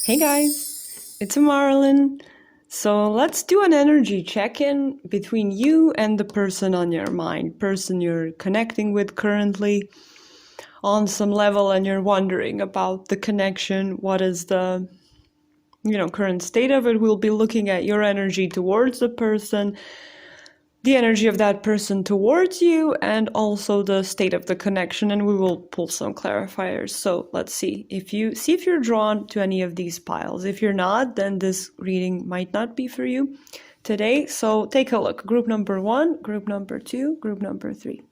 Hey guys, it's Marilyn. So let's do an energy check-in between you and the person on your mind, person you're connecting with currently on some level, and you're wondering about the connection. What is the, current state of it? We'll be looking at your energy towards the person, the energy of that person towards you, and also the state of the connection, and we will pull some clarifiers. So let's see if you're drawn to any of these piles. If you're not, then this reading might not be for you today. So take a look. Group number 1, group number 2, group number 3.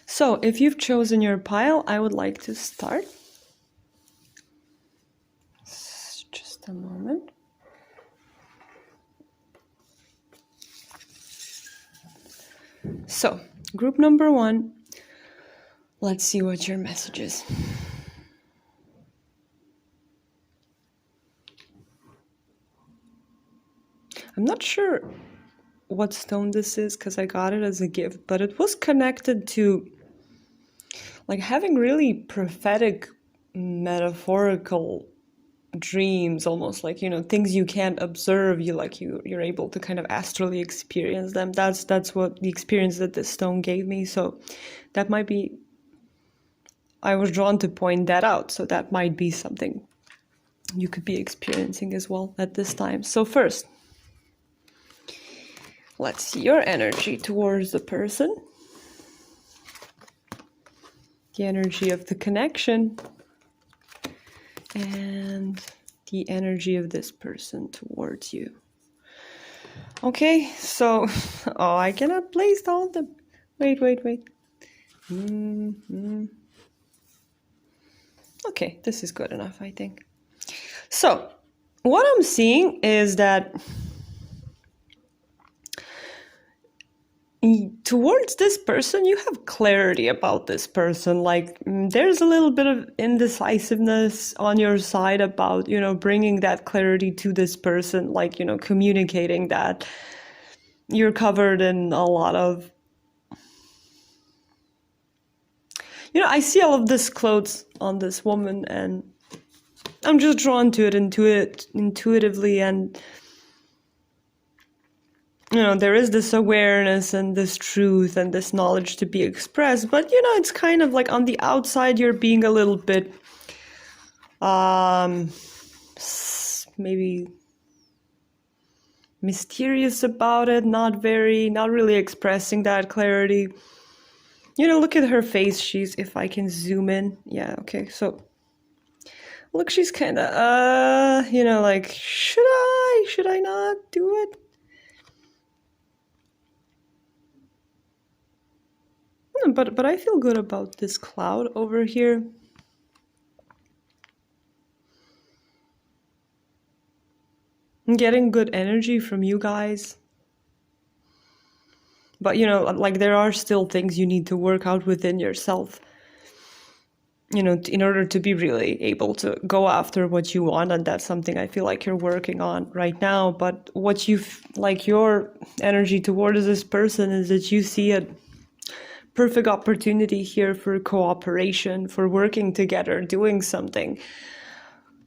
So if you've chosen your pile, I would like to start. Just a moment. So, group number 1, let's see what your message is. I'm not sure what stone this is because I got it as a gift, but it was connected to like having really prophetic, metaphorical dreams, almost like, things you can't observe, you're able to kind of astrally experience them. That's what the experience that this stone gave me. So that might be, I was drawn to point that out. So that might be something you could be experiencing as well at this time. So first, let's see your energy towards the person, the energy of the connection, and the energy of this person towards you. Okay, so, I cannot place all of them. Wait. Okay, this is good enough, I think. So, what I'm seeing is that towards this person, you have clarity about this person. Like, there's a little bit of indecisiveness on your side about, bringing that clarity to this person, like, communicating that. You're covered in a lot of, I see all of this clothes on this woman, and I'm just drawn to it intuitively, and there is this awareness and this truth and this knowledge to be expressed, but it's kind of like on the outside you're being a little bit maybe mysterious about it, not really expressing that clarity. Look at her face. If I can zoom in. Yeah, okay. So look, she's kind of like, should I not do it? But I feel good about this cloud over here. I'm getting good energy from you guys. But, like there are still things you need to work out within yourself, in order to be really able to go after what you want. And that's something I feel like you're working on right now. But what your energy towards this person is that you see a perfect opportunity here for cooperation, for working together, doing something.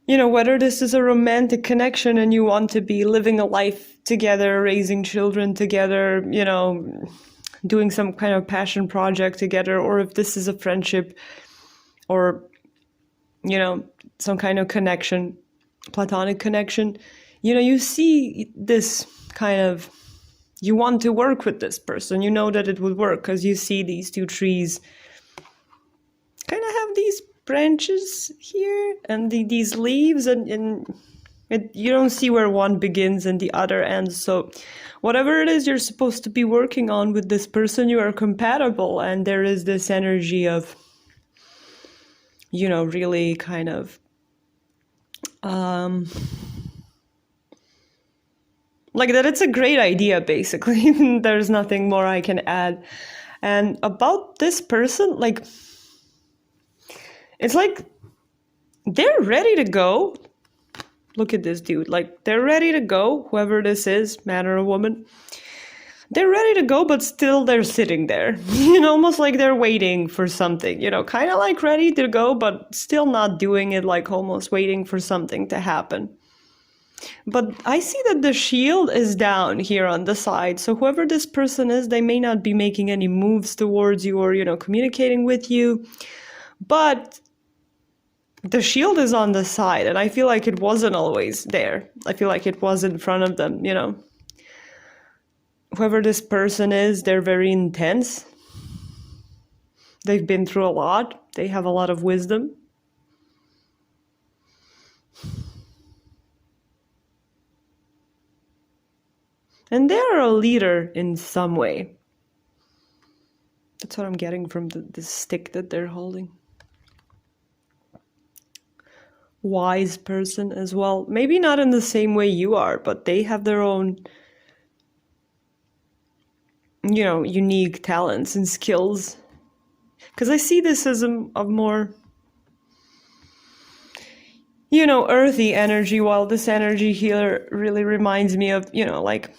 Whether this is a romantic connection and you want to be living a life together, raising children together, doing some kind of passion project together, or if this is a friendship or, some kind of connection, platonic connection, you see this kind of, you want to work with this person, that it would work because you see these two trees kind of have these branches here and these leaves, and you don't see where one begins and the other ends. So whatever it is you're supposed to be working on with this person, you are compatible, and there is this energy of, really kind of like that it's a great idea, basically. There's nothing more I can add. And about this person, like, it's like they're ready to go. Look at this dude. Like, they're ready to go, whoever this is, man or a woman. they're ready to go, but still they're sitting there, almost like they're waiting for something, kind of like ready to go, but still not doing it, like almost waiting for something to happen. But I see that the shield is down here on the side. So whoever this person is, they may not be making any moves towards you or, communicating with you. But the shield is on the side, and I feel like it wasn't always there. I feel like it was in front of them, Whoever this person is, they're very intense. They've been through a lot. They have a lot of wisdom. And they're a leader in some way. That's what I'm getting from the stick that they're holding. Wise person as well. Maybe not in the same way you are, but they have their own, unique talents and skills. Because I see this as a more, earthy energy, while this energy here really reminds me of, like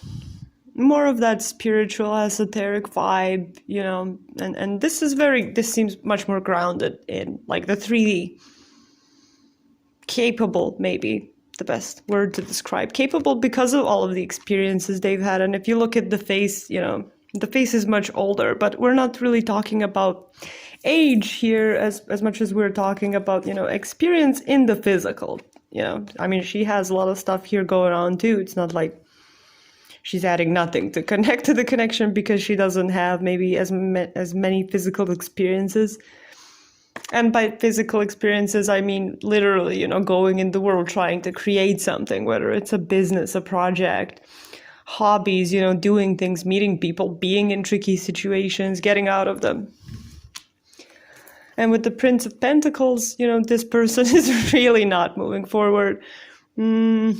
more of that spiritual, esoteric vibe, and this seems much more grounded in like the 3D. Capable, maybe the best word to describe. Capable because of all of the experiences they've had. And if you look at the face, the face is much older, but we're not really talking about age here as much as we're talking about, experience in the physical. I mean, she has a lot of stuff here going on too. It's not like she's adding nothing to connect to the connection because she doesn't have maybe as many physical experiences. And by physical experiences, I mean literally, going in the world trying to create something, whether it's a business, a project, hobbies, doing things, meeting people, being in tricky situations, getting out of them. And with the Prince of Pentacles, this person is really not moving forward. It's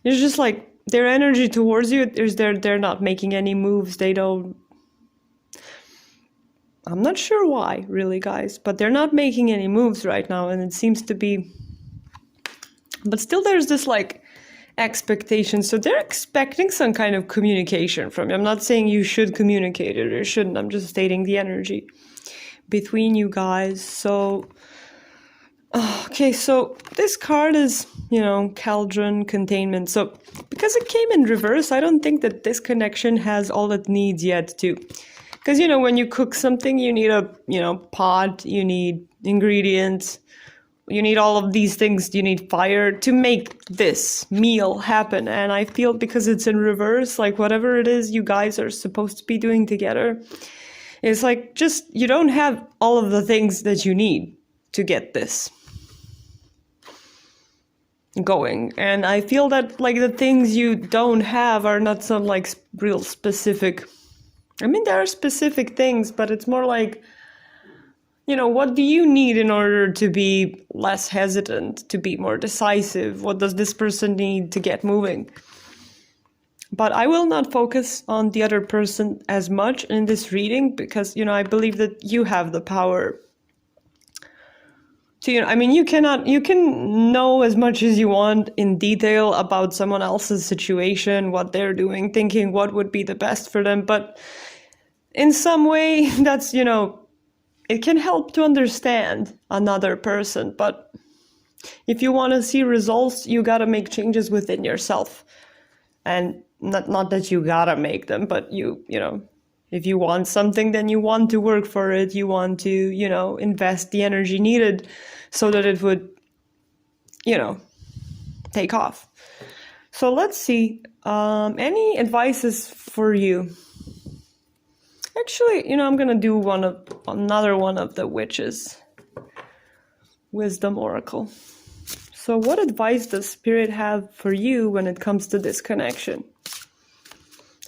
just like their energy towards you is they're not making any moves. I'm not sure why, really, guys, but they're not making any moves right now, and it seems to be... But still there's this, like, expectation. So they're expecting some kind of communication from you. I'm not saying you should communicate it or shouldn't. I'm just stating the energy between you guys. So... Okay, so this card is, cauldron, containment. So because it came in reverse, I don't think that this connection has all it needs yet to... Because, when you cook something, you need a, pot, you need ingredients, you need all of these things, you need fire to make this meal happen. And I feel because it's in reverse, like whatever it is you guys are supposed to be doing together, it's like just, you don't have all of the things that you need to get this going. And I feel that like the things you don't have are not some like real specific... I mean, there are specific things, but it's more like, what do you need in order to be less hesitant, to be more decisive? What does this person need to get moving? But I will not focus on the other person as much in this reading because, I believe that you have the power to, you can know as much as you want in detail about someone else's situation, what they're doing, thinking what would be the best for them. But in some way, that's, it can help to understand another person. But if you want to see results, you got to make changes within yourself. And not that you got to make them, but if you want something, then you want to work for it. You want to, invest the energy needed so that it would, take off. So let's see. Any advices for you? Actually, I'm going to do another one of the witches. Wisdom Oracle. So what advice does Spirit have for you when it comes to this connection?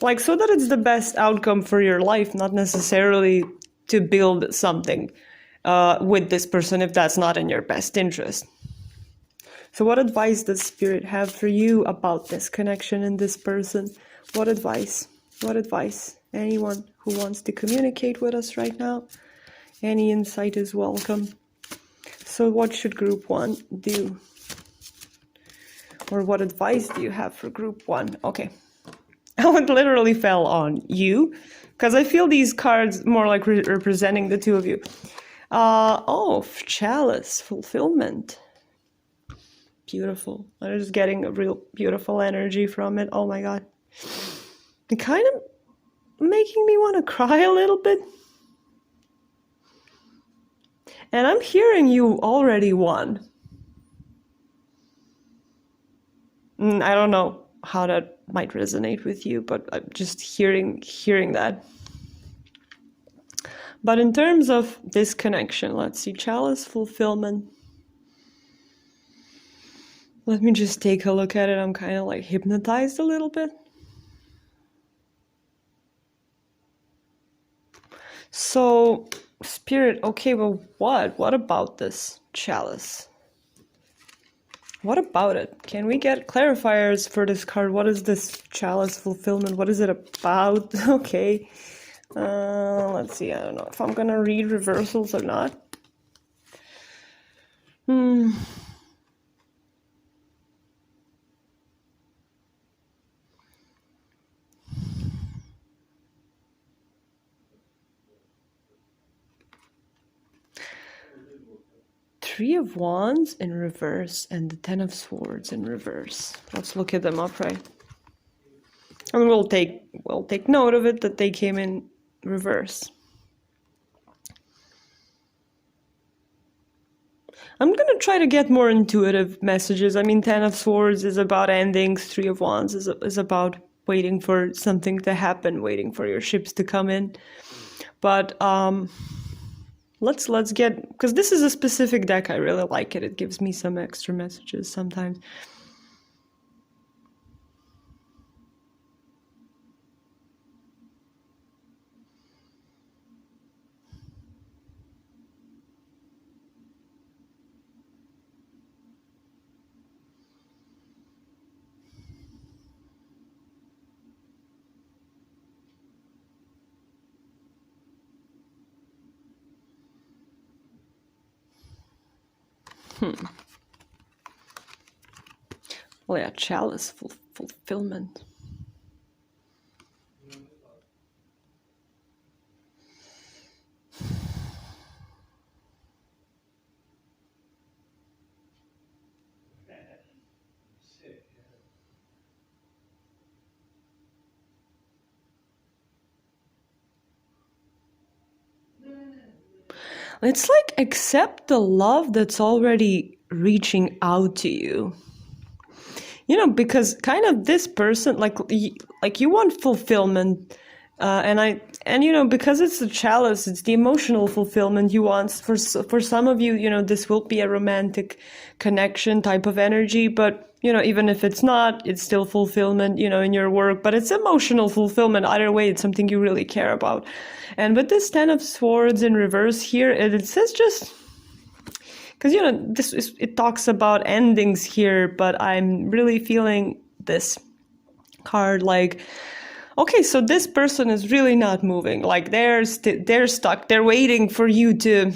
Like, so that it's the best outcome for your life, not necessarily to build something with this person if that's not in your best interest. So what advice does Spirit have for you about this connection and this person? What advice? What advice? Anyone who wants to communicate with us right now? Any insight is welcome. So what should group 1 do? Or what advice do you have for group 1? Okay. Oh, it literally fell on you, because I feel these cards more like representing the two of you. Oh, chalice, fulfillment. Beautiful. I'm just getting a real beautiful energy from it. Oh my god. It kind of making me want to cry a little bit. And I'm hearing you already won. I don't know how that might resonate with you, but I'm just hearing that. But in terms of this connection, let's see, chalice, fulfillment. Let me just take a look at it. I'm kind of like hypnotized a little bit. So, Spirit, okay, but what? What about this chalice? What about it? Can we get clarifiers for this card? What is this chalice fulfillment? What is it about? Okay. Let's see. I don't know if I'm gonna read reversals or not. 3 of Wands in reverse and the 10 of Swords in reverse. Let's look at them upright. And we'll take note of it that they came in reverse. I'm gonna try to get more intuitive messages. I mean, 10 of Swords is about endings. 3 of Wands is about waiting for something to happen, waiting for your ships to come in. But let's get, because this is a specific deck. I really like it. It gives me some extra messages sometimes. Well, yeah, chalice, fulfillment. It's like accept the love that's already reaching out to you. You know, because kind of this person, like you want fulfillment, and you know, because it's the chalice, it's the emotional fulfillment you want. For some of you, you know, this will be a romantic connection type of energy, but you know, even if it's not, it's still fulfillment, you know, in your work. But it's emotional fulfillment either way. It's something you really care about. And with this 10 of Swords in reverse here, it says just, because you know, it talks about endings here, but I'm really feeling this card like, okay, so this person is really not moving. Like they're stuck. They're waiting for you to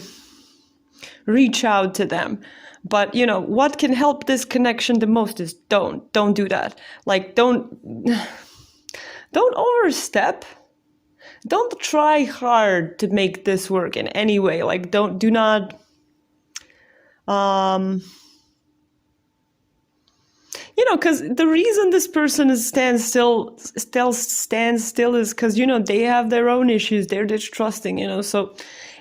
reach out to them. But you know what can help this connection the most is don't do that. Like don't overstep. Don't try hard to make this work in any way. Like do not. You know, because the reason this person stands still is because, you know, they have their own issues. They're distrusting, you know, so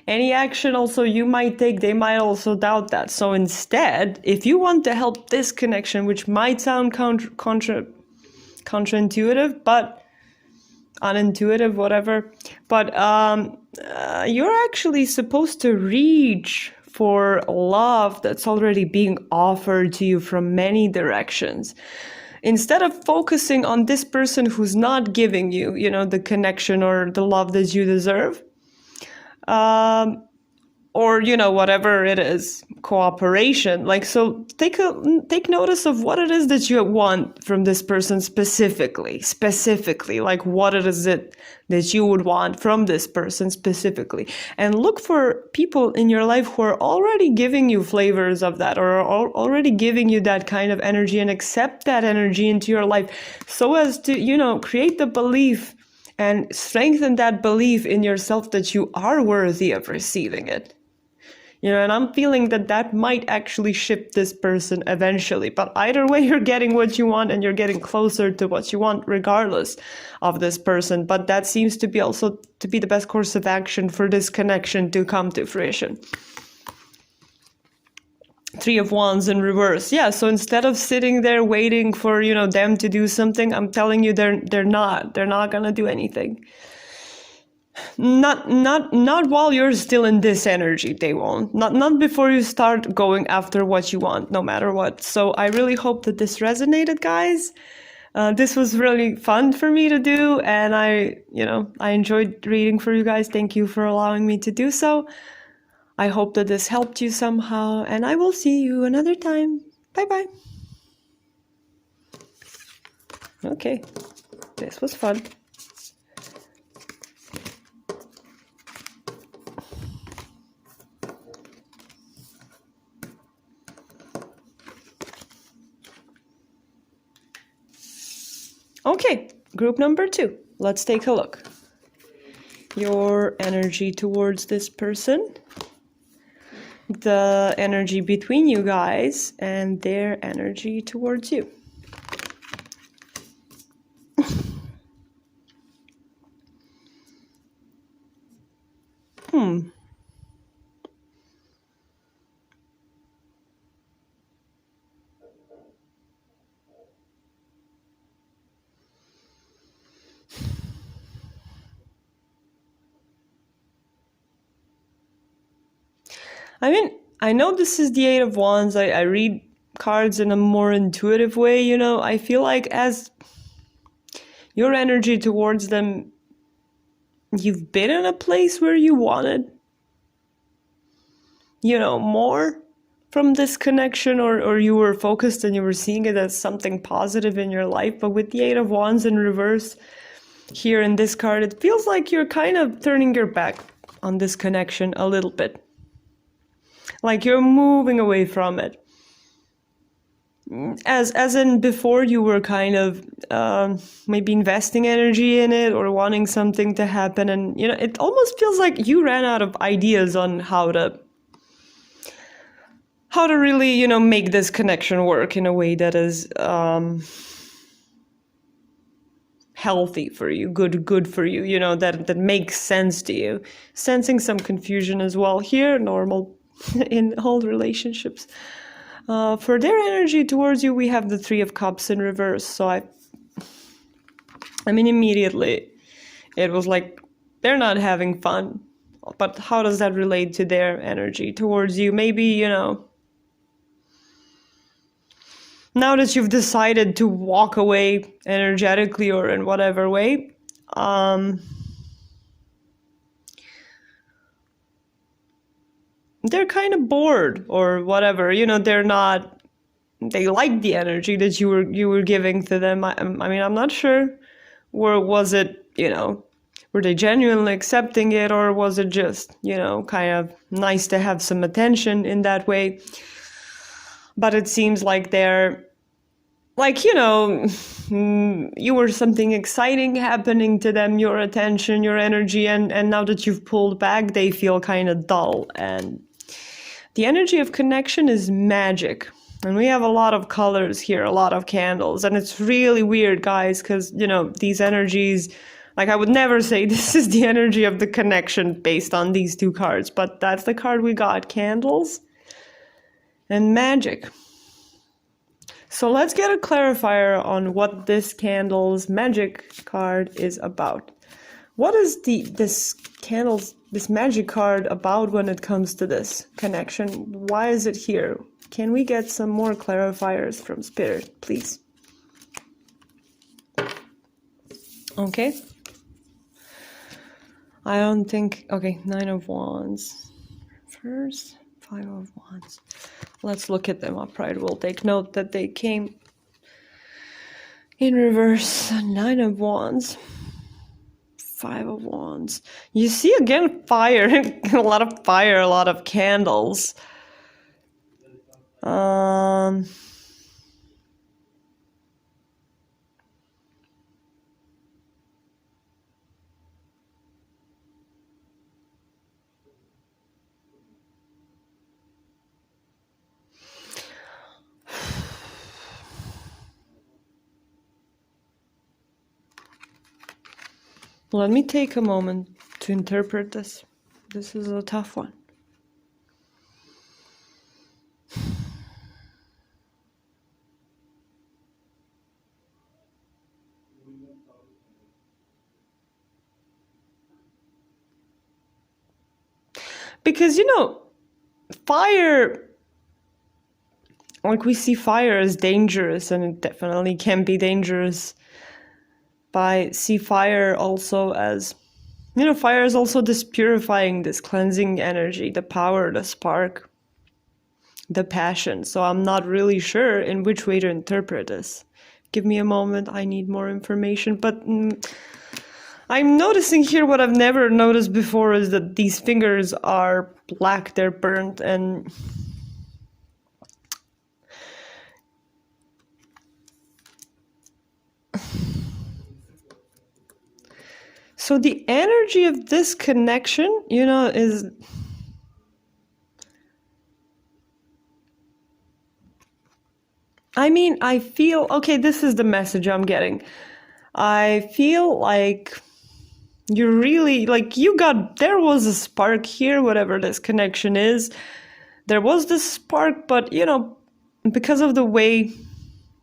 any action also you might take, they might also doubt that. So instead, if you want to help this connection, which might sound counterintuitive, but unintuitive, whatever, but you're actually supposed to reach for love that's already being offered to you from many directions. Instead of focusing on this person who's not giving you, you know, the connection or the love that you deserve, or whatever it is, cooperation. Like, so take notice of what it is that you want from this person specifically, like what it is that you would want from this person specifically, and look for people in your life who are already giving you flavors of that, or are already giving you that kind of energy, and accept that energy into your life, so as to create the belief and strengthen that belief in yourself that you are worthy of receiving it. And I'm feeling that might actually shift this person eventually. But either way, you're getting what you want, and you're getting closer to what you want regardless of this person. But that seems to be also to be the best course of action for this connection to come to fruition. Three of Wands in reverse. Yeah, so instead of sitting there waiting for, them to do something, I'm telling you they're not going to do anything. Not while you're still in this energy, they won't. Not before you start going after what you want, no matter what. So I really hope that this resonated, guys. This was really fun for me to do, and I enjoyed reading for you guys. Thank you for allowing me to do so. I hope that this helped you somehow, and I will see you another time. Bye-bye. Okay, this was fun. Okay, group number 2. Let's take a look. Your energy towards this person, the energy between you guys, and their energy towards you. I mean, I know this is the Eight of Wands. I read cards in a more intuitive way, I feel like as your energy towards them, you've been in a place where you wanted, more from this connection, or you were focused and you were seeing it as something positive in your life. But with the Eight of Wands in reverse here in this card, it feels like you're kind of turning your back on this connection a little bit. Like you're moving away from it. As in before, you were kind of maybe investing energy in it or wanting something to happen, and it almost feels like you ran out of ideas on how to really make this connection work in a way that is healthy for you, good for you, that makes sense to you. Sensing some confusion as well here, normal in all relationships. For their energy towards you, we have the Three of Cups in reverse. So I mean, immediately it was like they're not having fun. But how does that relate to their energy towards you? Maybe, now that you've decided to walk away energetically or in whatever way, they're kind of bored or whatever, they like the energy that you were giving to them. I mean, I'm not sure, was it, were they genuinely accepting it, or was it just, kind of nice to have some attention in that way? But it seems like they're like, you were something exciting happening to them, your attention, your energy, and now that you've pulled back, they feel kind of dull. And the energy of connection is magic. And we have a lot of colors here, a lot of candles. And it's really weird, guys, because, these energies, like I would never say this is the energy of the connection based on these two cards, but that's the card we got, candles and magic. So let's get a clarifier on what this candles magic card is about. What is this magic card about when it comes to this connection? Why is it here? Can we get some more clarifiers from Spirit, please? Okay. I don't think... Okay, Nine of Wands. reverse. 5 of Wands. Let's look at them upright. We'll take note that they came in reverse. 9 of Wands. 5 of Wands. You see again fire. A lot of fire, a lot of candles. Let me take a moment to interpret this. This is a tough one. Because, fire, like we see fire as dangerous, and it definitely can be dangerous. But I see fire also as, fire is also this purifying, this cleansing energy, the power, the spark, the passion. So I'm not really sure in which way to interpret this. Give me a moment, I need more information. But I'm noticing here what I've never noticed before is that these fingers are black, they're burnt, and so the energy of this connection, is I feel, okay, this is the message I'm getting. I feel like you're really, there was a spark here, whatever this connection is. There was this spark, but, because of the way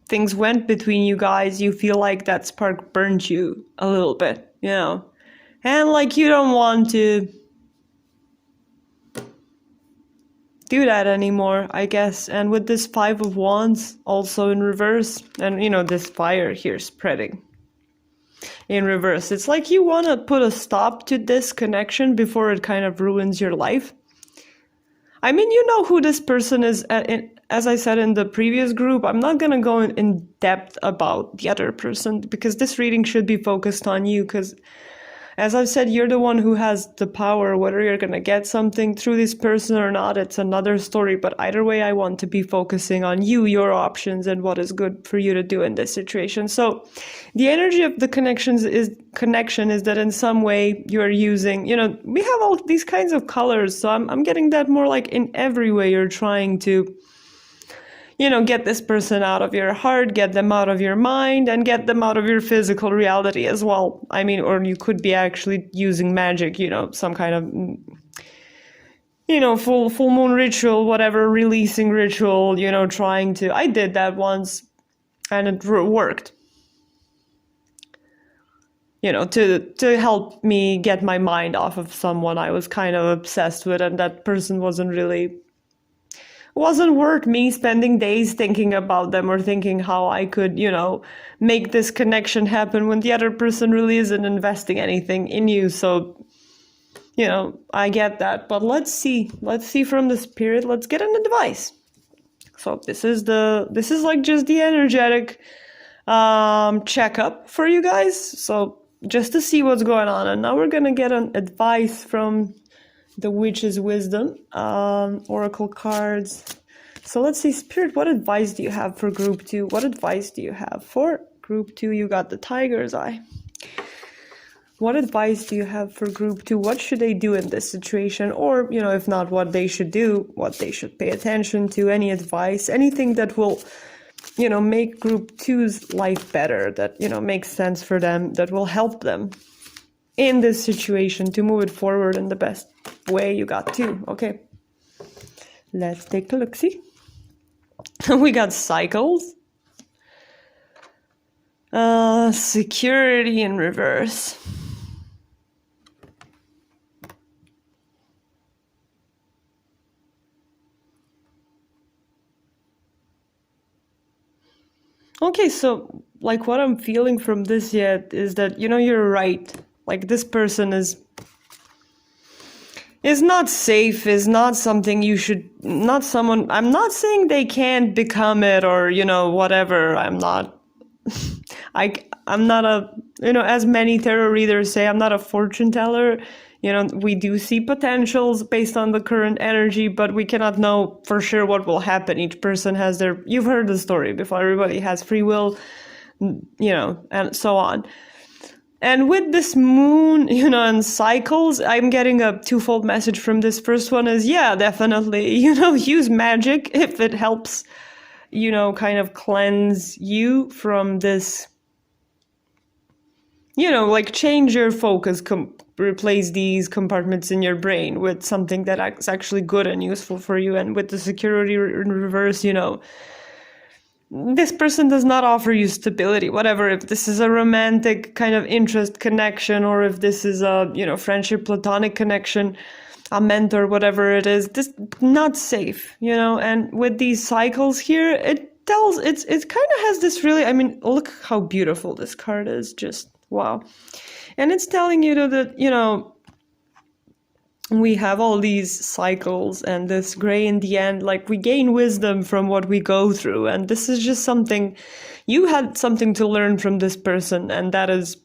things went between you guys, you feel like that spark burned you a little bit, And, you don't want to do that anymore, I guess. And with this 5 of Wands also in reverse, and, this fire here spreading in reverse. It's like you want to put a stop to this connection before it kind of ruins your life. You know who this person is. As I said in the previous group, I'm not going to go in depth about the other person because this reading should be focused on you because, as I've said, you're the one who has the power. Whether you're going to get something through this person or not, it's another story. But either way, I want to be focusing on you, your options, and what is good for you to do in this situation. So the energy of the connection is that in some way you're using, we have all these kinds of colors. So I'm getting that more like in every way you're trying to get this person out of your heart, get them out of your mind, and get them out of your physical reality as well. Or you could be actually using magic, some kind of, full moon ritual, whatever, releasing ritual, trying to. I did that once, and it worked. To help me get my mind off of someone I was kind of obsessed with, and that person wasn't worth me spending days thinking about them or thinking how I could, make this connection happen when the other person really isn't investing anything in you. So, I get that. But let's see from the spirit, let's get an advice. So this is like just the energetic checkup for you guys. So just to see what's going on. And now we're going to get an advice from the Witch's Wisdom, Oracle cards. So let's see, Spirit, what advice do you have for Group 2? What advice do you have for Group 2? You got the Tiger's Eye. What advice do you have for Group 2? What should they do in this situation? Or, if not what they should do, what they should pay attention to, any advice, anything that will, make Group 2's life better, that, makes sense for them, that will help them in this situation to move it forward in the best way. You got 2. Okay. Let's take a look-see. We got cycles. Security in reverse. Okay, so what I'm feeling from this yet is that, you're right. This person is, is not safe, is not something you should, not someone, I'm not saying they can't become it or, whatever. I'm not a, as many tarot readers say, I'm not a fortune teller. We do see potentials based on the current energy, but we cannot know for sure what will happen. Each person has you've heard the story before, everybody has free will, and so on. And with this moon, and cycles, I'm getting a twofold message from this. First one is, yeah, definitely, use magic if it helps, kind of cleanse you from this, like change your focus, replace these compartments in your brain with something that's actually good and useful for you. And with the security in reverse, this person does not offer you stability, whatever, if this is a romantic kind of interest connection, or if this is a, friendship, platonic connection, a mentor, whatever it is, this not safe, and with these cycles here, it kind of has this really, look how beautiful this card is, just wow. And it's telling you that, we have all these cycles and this gray in the end, like we gain wisdom from what we go through. And this is just something, you had something to learn from this person. And that is,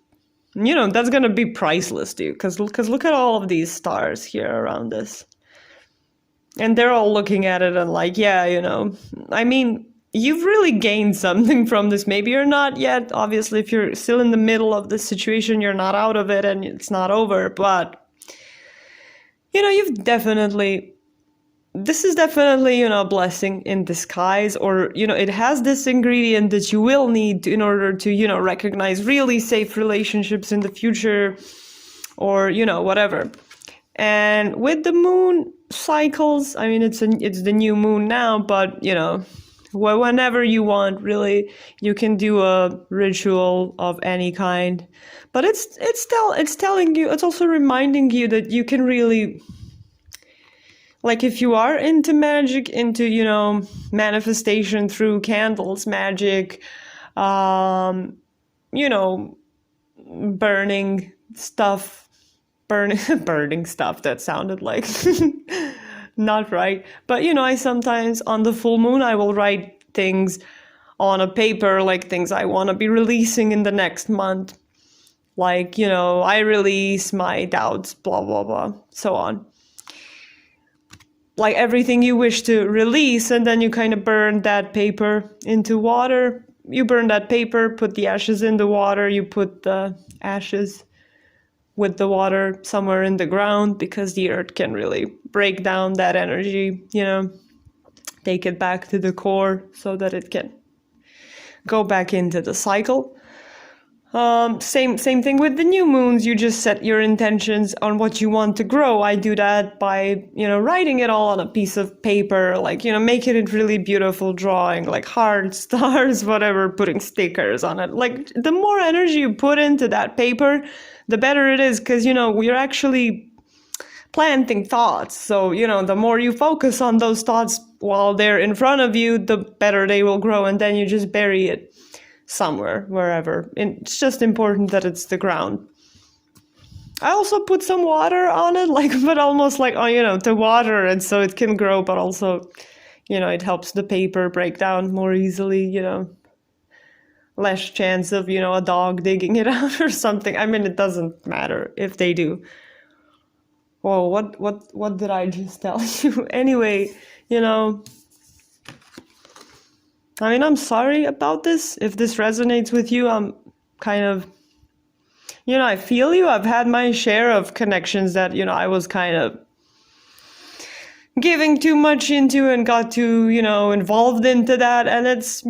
that's going to be priceless to you. Because look at all of these stars here around this. And they're all looking at it and like, yeah, you've really gained something from this. Maybe you're not yet. Obviously, if you're still in the middle of the situation, you're not out of it and it's not over. But this is definitely, a blessing in disguise, or, it has this ingredient that you will need in order to, recognize really safe relationships in the future, or, whatever. And with the moon cycles, it's the new moon now, but, whenever you want, really, you can do a ritual of any kind. But it's telling you, it's also reminding you that you can really, like, if you are into magic, into, manifestation through candles, magic, burning stuff, burning stuff, that sounded like not right. But, I sometimes on the full moon, I will write things on a paper, like things I want to be releasing in the next month. Like, I release my doubts, blah, blah, blah, so on. Like everything you wish to release, and then you kind of burn that paper into water. You burn that paper, put the ashes in the water, you put the ashes with the water somewhere in the ground, because the earth can really break down that energy, take it back to the core so that it can go back into the cycle. Same thing with the new moons. You just set your intentions on what you want to grow. I do that by, writing it all on a piece of paper, like, making it really beautiful, drawing like hearts, stars, whatever, putting stickers on it. Like, the more energy you put into that paper, the better it is, because, you're actually planting thoughts. So, the more you focus on those thoughts while they're in front of you, the better they will grow. And then you just bury it somewhere, wherever. It's just important that it's the ground. I also put some water on it, but almost like, to water it so it can grow, but also, it helps the paper break down more easily, less chance of, a dog digging it out or something. It doesn't matter if they do. Whoa, what did I just tell you? Anyway, I'm sorry about this. If this resonates with you, I'm kind of, I feel you. I've had my share of connections that, I was kind of giving too much into and got too, involved into that. And it's,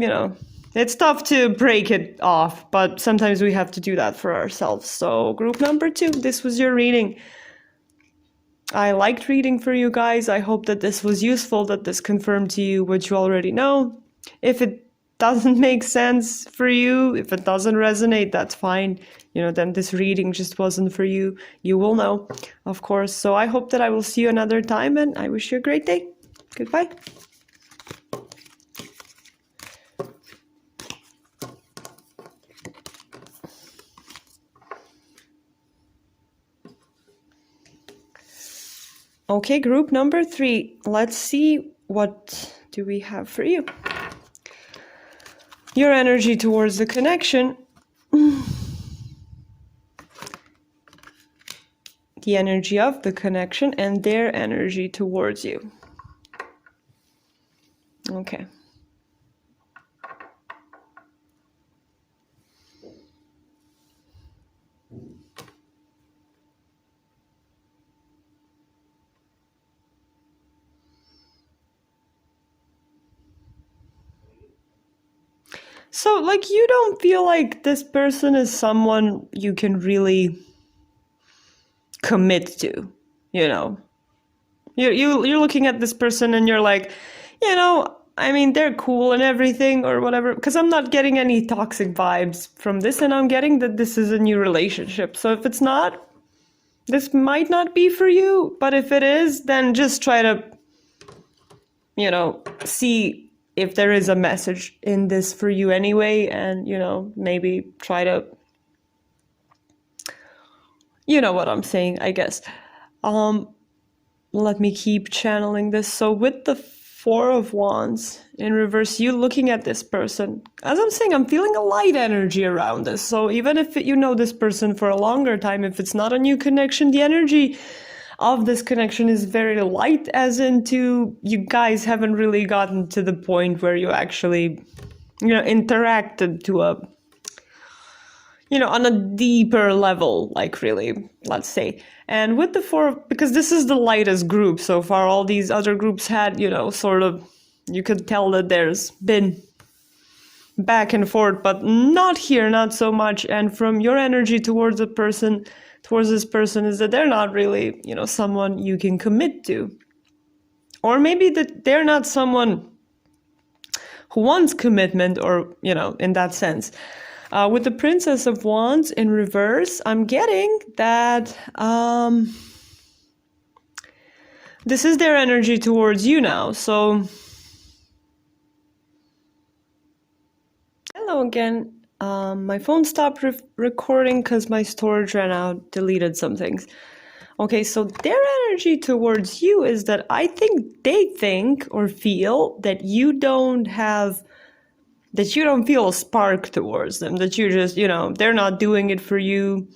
it's tough to break it off, but sometimes we have to do that for ourselves. So group number 2, this was your reading. I liked reading for you guys. I hope that this was useful, that this confirmed to you what you already know. If it doesn't make sense for you, if it doesn't resonate, that's fine. Then this reading just wasn't for you. You will know, of course. So I hope that I will see you another time, and I wish you a great day. Goodbye. Okay, group number 3. Let's see what do we have for you. Your energy towards the connection. The energy of the connection and their energy towards you. Okay. So, like, you don't feel like this person is someone you can really commit to, you know? You're looking at this person and you're like, I mean, they're cool and everything or whatever, because I'm not getting any toxic vibes from this, and I'm getting that this is a new relationship. So if it's not, this might not be for you, but if it is, then just try to, see if there is a message in this for you anyway, and, maybe try to, you know what I'm saying, I guess. Let me keep channeling this. So with the 4 of Wands in reverse, you looking at this person, as I'm saying, I'm feeling a light energy around this. So even if you know this person for a longer time, if it's not a new connection, the energy of this connection is very light, as into you guys haven't really gotten to the point where you actually, interacted to a, on a deeper level, like really, let's say. And with the 4, because this is the lightest group so far, all these other groups had, sort of, you could tell that there's been back and forth, but not here, not so much. And from your energy towards this person is that they're not really, someone you can commit to. Or maybe that they're not someone who wants commitment, or, in that sense. With the Princess of Wands in reverse, I'm getting that this is their energy towards you now. So, hello again. My phone stopped recording because my storage ran out, deleted some things. Okay, so their energy towards you is that I think they think or feel that you don't feel a spark towards them, that you just, they're not doing it for you.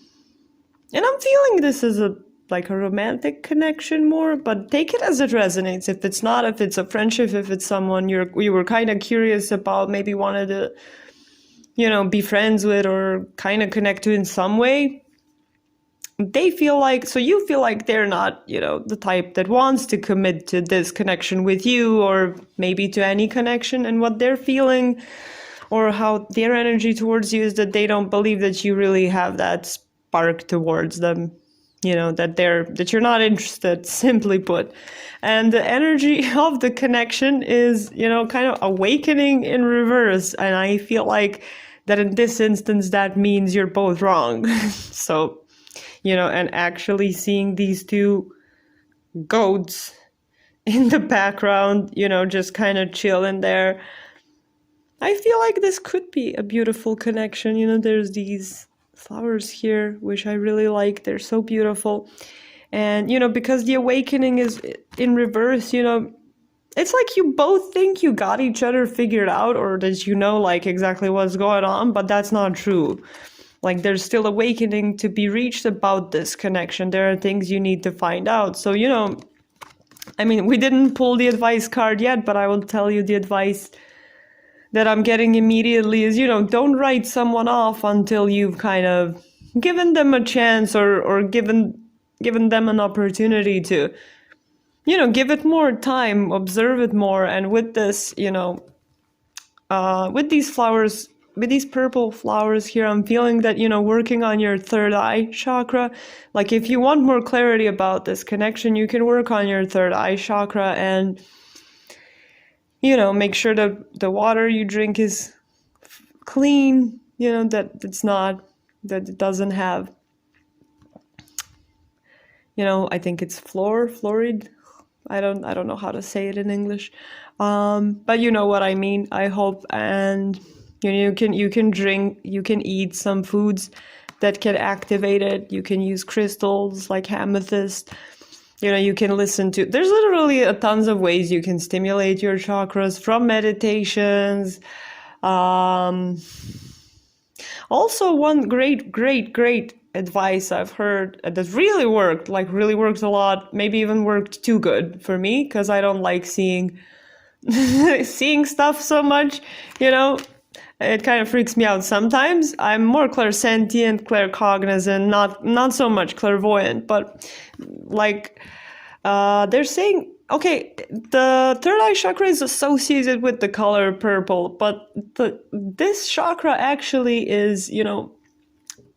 And I'm feeling this is a romantic connection more, but take it as it resonates. If it's not, if it's a friendship, if it's someone you were kind of curious about, maybe wanted to, be friends with or kind of connect to in some way, they feel like, so you feel like they're not, the type that wants to commit to this connection with you, or maybe to any connection. And what they're feeling, or how their energy towards you, is that they don't believe that you really have that spark towards them, that you're not interested, simply put. And the energy of the connection is, kind of awakening in reverse. And I feel like that in this instance, that means you're both wrong. So, and actually seeing these 2 goats in the background, just kind of chilling there, I feel like this could be a beautiful connection. There's these flowers here, which I really like. They're so beautiful. And, because the awakening is in reverse, it's like you both think you got each other figured out, or that exactly what's going on, but that's not true. Like, there's still awakening to be reached about this connection. There are things you need to find out. So, I mean, we didn't pull the advice card yet, but I will tell you the advice that I'm getting immediately is, don't write someone off until you've kind of given them a chance, or given them an opportunity to, give it more time, observe it more. And with this, with these flowers, with these purple flowers here, I'm feeling that, working on your 3rd eye chakra. Like, if you want more clarity about this connection, you can work on your 3rd eye chakra and, make sure that the water you drink is clean, that it doesn't have, I think it's fluoride. I don't know how to say it in English. But you know what I mean, I hope. And you can drink, you can eat some foods that can activate it. You can use crystals like amethyst. You can listen to, there's literally a tons of ways you can stimulate your chakras, from meditations. Also, one great advice I've heard that really worked, like really worked a lot, maybe even worked too good for me, because I don't like seeing stuff so much, It kind of freaks me out sometimes. I'm more clairsentient, claircognizant, not so much clairvoyant, but like they're saying, okay, the third eye chakra is associated with the color purple, but this chakra actually is,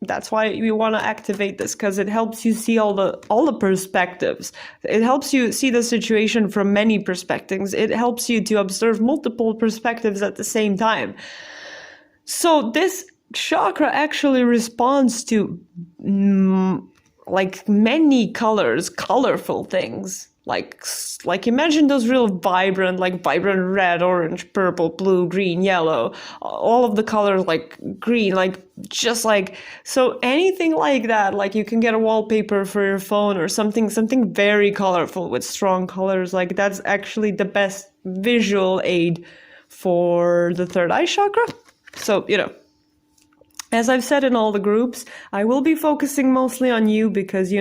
that's why we want to activate this, because it helps you see all the perspectives. It helps you see the situation from many perspectives. It helps you to observe multiple perspectives at the same time. So this chakra actually responds to like many colors, colorful things. Like imagine those real vibrant red, orange, purple, blue, green, yellow, all of the colors, like green, so anything like that, like you can get a wallpaper for your phone or something very colorful with strong colors. Like that's actually the best visual aid for the third eye chakra. So, as I've said in all the groups, I will be focusing mostly on you because,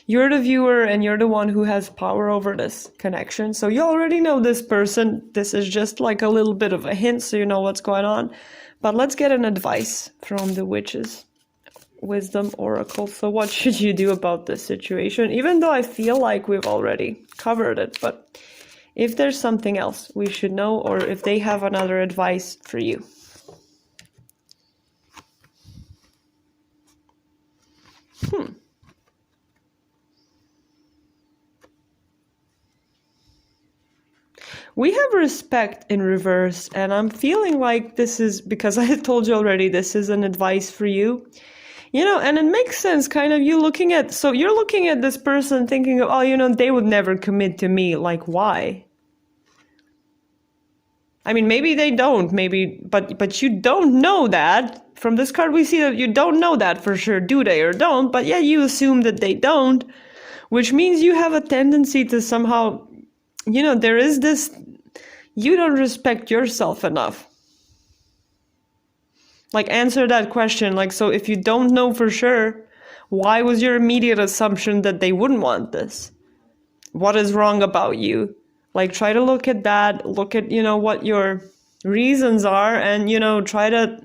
you're the viewer and you're the one who has power over this connection. So you already know this person. This is just like a little bit of a hint so you know what's going on. But let's get an advice from the Witches Wisdom Oracle. So what should you do about this situation? Even though I feel like we've already covered it, but if there's something else we should know, or if they have another advice for you. We have respect in reverse, and I'm feeling like this is, because I told you already, this is an advice for you. And it makes sense, kind of, you're looking at this person thinking, oh, they would never commit to me. Like, why? I mean, maybe they don't, but you don't know that. From this card, we see that you don't know that for sure, do they or don't, but yeah, you assume that they don't, which means you have a tendency to somehow, there is this, you don't respect yourself enough. Like, answer that question. Like, so if you don't know for sure, why was your immediate assumption that they wouldn't want this? What is wrong about you? Like, try to look at that, look at, what your reasons are, and, try to,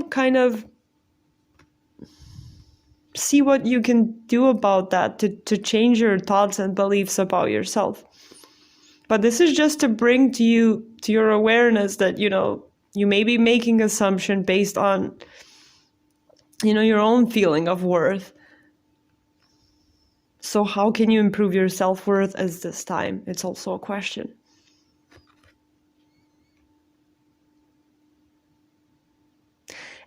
kind of see what you can do about that to change your thoughts and beliefs about yourself. But this is just to bring to your awareness that, you may be making assumption based on, your own feeling of worth. So how can you improve your self-worth at this time? It's also a question.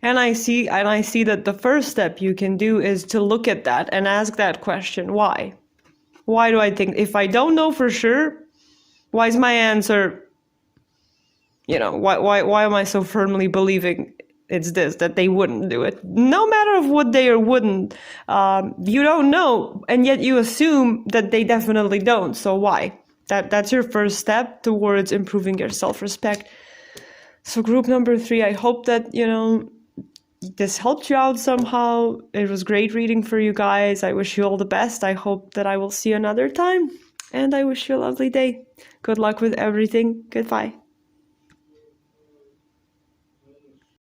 And I see that the first step you can do is to look at that and ask that question. Why? Why do I think, if I don't know for sure, why is my answer, why am I so firmly believing it's this, that they wouldn't do it? No matter of what they or wouldn't, you don't know, and yet you assume that they definitely don't. So why? That's your first step towards improving your self-respect. So group number 3, I hope that, this helped you out somehow. It was great reading for you guys. I wish you all the best. I hope that I will see you another time, and I wish you a lovely day. Good luck with everything. Goodbye.